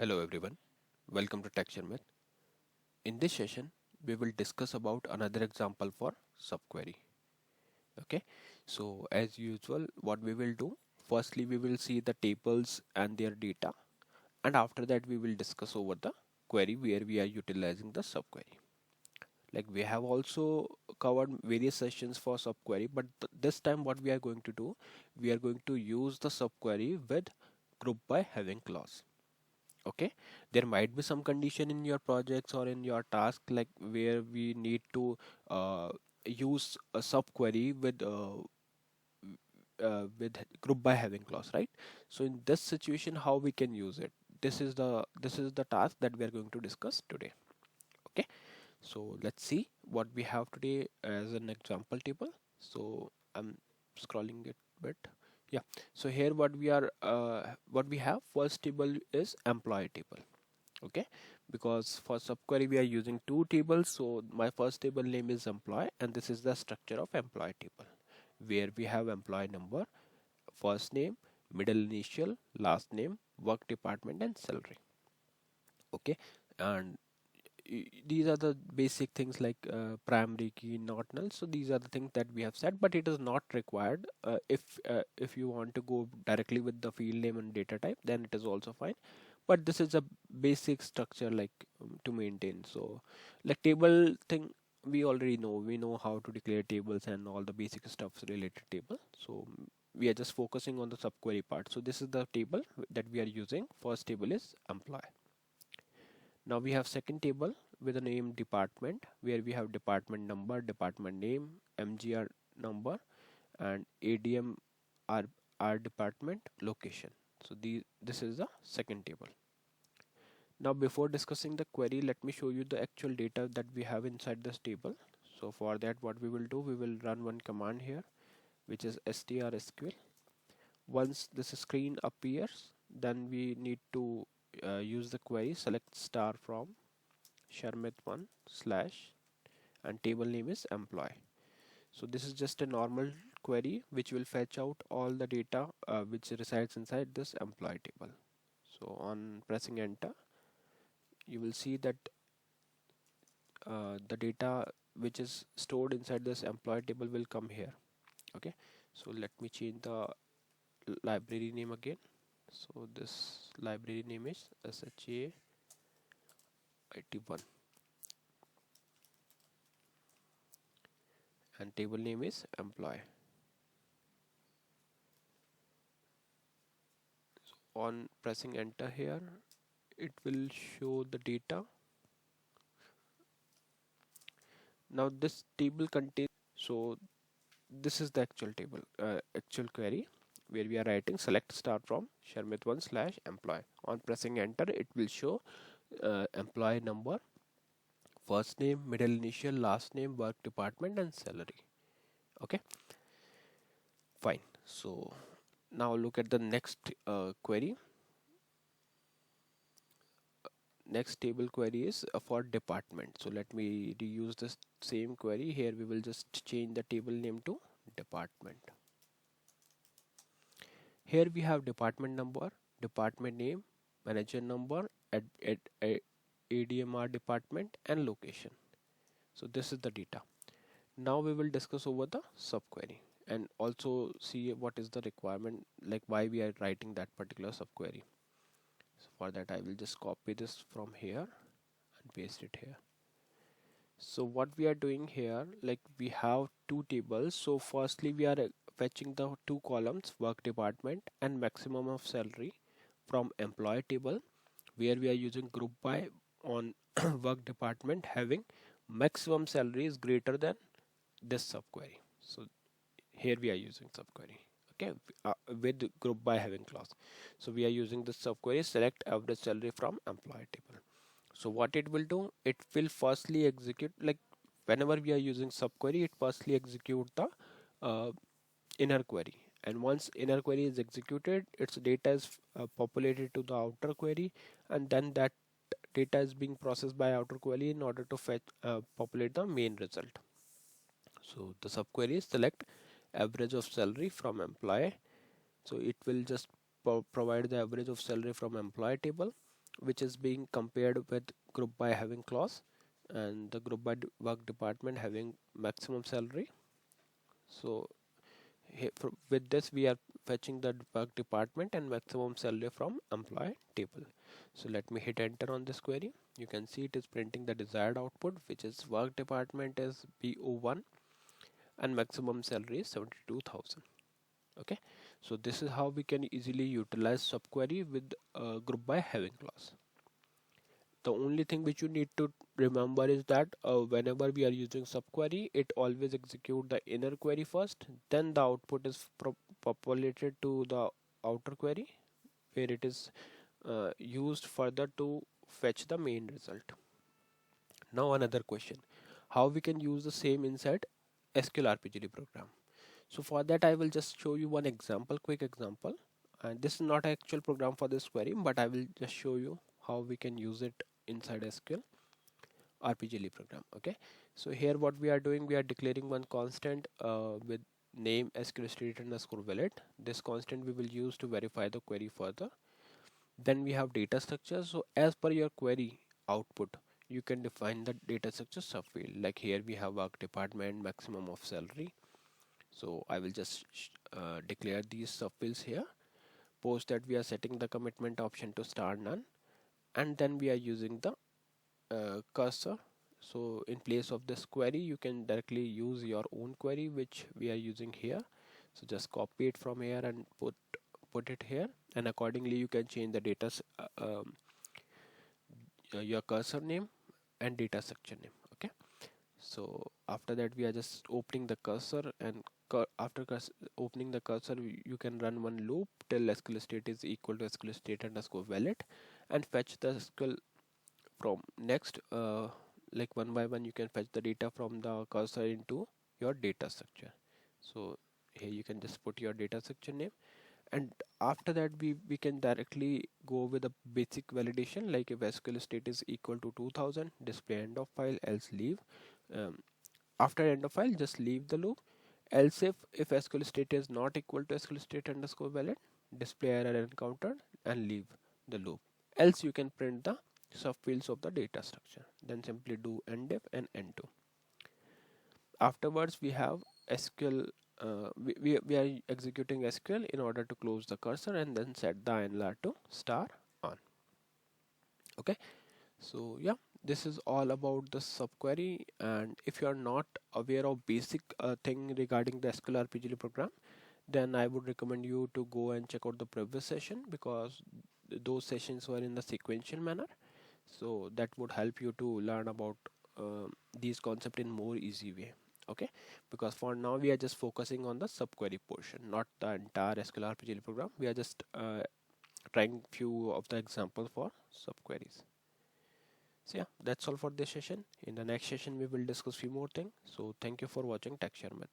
Hello everyone, welcome to Tech Sharmit. In this session, we will discuss about another example for subquery. Okay, so as usual, what we will do, firstly we will see the tables and their data, and after that we will discuss over the query where we are utilizing the subquery. Like we have also covered various sessions for subquery, but this time what we are going to do, we are going to use the subquery with group by having clause. Okay, there might be some condition in your projects or in your task like where we need to uh, use a subquery with group by having clause, right? So in this situation, how we can use it, this is the task that we are going to discuss today. Okay, so let's see what we have today as an example table. So I'm scrolling it bit. Yeah, so here what we have first table is employee table. Okay, because for subquery we are using two tables, so my first table name is employee and this is the structure of employee table where we have employee number, first name, middle initial, last name, work department and salary. Okay, and these are the basic things like primary key, not null. So these are the things that we have said, but it is not required. If you want to go directly with the field name and data type, then it is also fine. But this is a basic structure like to maintain. So like table thing, we already know. We know how to declare tables and all the basic stuffs related table. So we are just focusing on the subquery part. So this is the table that we are using. First table is employee. Now we have second table with the name department where we have department number, department name, MGR number and ADM our department location. So this is the second table. Now before discussing the query, let me show you the actual data that we have inside this table. So for that what we will do, we will run one command here which is strsql. Once this screen appears, then we need to use the query select star from Sharmit 1 slash and table name is employee. So this is just a normal query which will fetch out all the data which resides inside this employee table. So on pressing enter, you will see that the data which is stored inside this employee table will come here. Okay, so let me change the library name again. So this library name is SHA-IT1 and table name is employee. On pressing enter here, it will show the data. Now this table contains, so this is the actual table, actual query where we are writing select star from Sharmit 1 slash employee. On pressing enter, it will show employee number, first name, middle initial, last name, work department and salary. Okay, fine. So now look at the next query. Next table query is for department. So let me reuse this same query. Here we will just change the table name to department. Here we have department number, department name, manager number, ADMR department and location. So this is the data. Now we will discuss over the subquery and also see what is the requirement, like why we are writing that particular subquery. So for that I will just copy this from here and paste it here. So what we are doing here, like we have two tables. So firstly we are fetching the two columns, work department and maximum of salary from employee table where we are using group by on work department having maximum salary is greater than this subquery. So here we are using subquery. Okay, with group by having clause. So we are using this subquery select average salary from employee table. So what it will do, it will firstly execute, like whenever we are using subquery, it firstly execute the uh, inner query, and once inner query is executed, its data is populated to the outer query, and then that data is being processed by outer query in order to fetch populate the main result. So the subquery is select average of salary from employee. So it will just provide the average of salary from employee table. which is being compared with group by having clause, and the group by work department having maximum salary. So with this we are fetching the work department and maximum salary from employee table. So let me hit enter on this query. You can see it is printing the desired output, which is work department is BO1 and maximum salary is 72,000. Okay, so this is how we can easily utilize subquery with group by having clause. The only thing which you need to remember is that whenever we are using subquery, it always execute the inner query first, then the output is populated to the outer query, where it is used further to fetch the main result. Now another question, how we can use the same inside SQL rpgle program. So for that I will just show you one example, quick example, and this is not an actual program for this query, but I will just show you how we can use it inside SQL rpgle program. Okay, so here what we are doing, we are declaring one constant with name SQL state underscore valid. This constant we will use to verify the query further. Then we have data structure. So as per your query output, you can define the data structure subfield. Like here we have work department, maximum of salary. So I will just declare these subfields here. Post that we are setting the commitment option to star none, and then we are using the cursor. So in place of this query, you can directly use your own query, which we are using here. So just copy it from here and put it here, and accordingly you can change the data your cursor name and data structure name. Okay, so after that we are just opening the cursor, and after opening the cursor you can run one loop till SQL state is equal to SQL state underscore valid, and fetch the SQL from next like one by one you can fetch the data from the cursor into your data structure. So here you can just put your data structure name, and after that we can directly go with a basic validation, like if SQL state is equal to 2000, display end of file, else leave. um, After end of file, just leave the loop. Else if SQL state is not equal to SQL state underscore valid, display error encountered, and leave the loop. Else you can print the subfields of the data structure. Then simply do endif and end2. Afterwards we have SQL, we are executing SQL in order to close the cursor and then set the INLR to star on. Okay, so yeah, this is all about the subquery, and if you are not aware of basic thing regarding the SQL rpgle program, then I would recommend you to go and check out the previous session, because those sessions were in the sequential manner, so that would help you to learn about these concepts in more easy way. Okay, because for now we are just focusing on the subquery portion, not the entire SQL rpgle program. We are just trying few of the examples for subqueries. So yeah, that's all for this session. In the next session we will discuss few more things. So thank you for watching Tech Sharmit.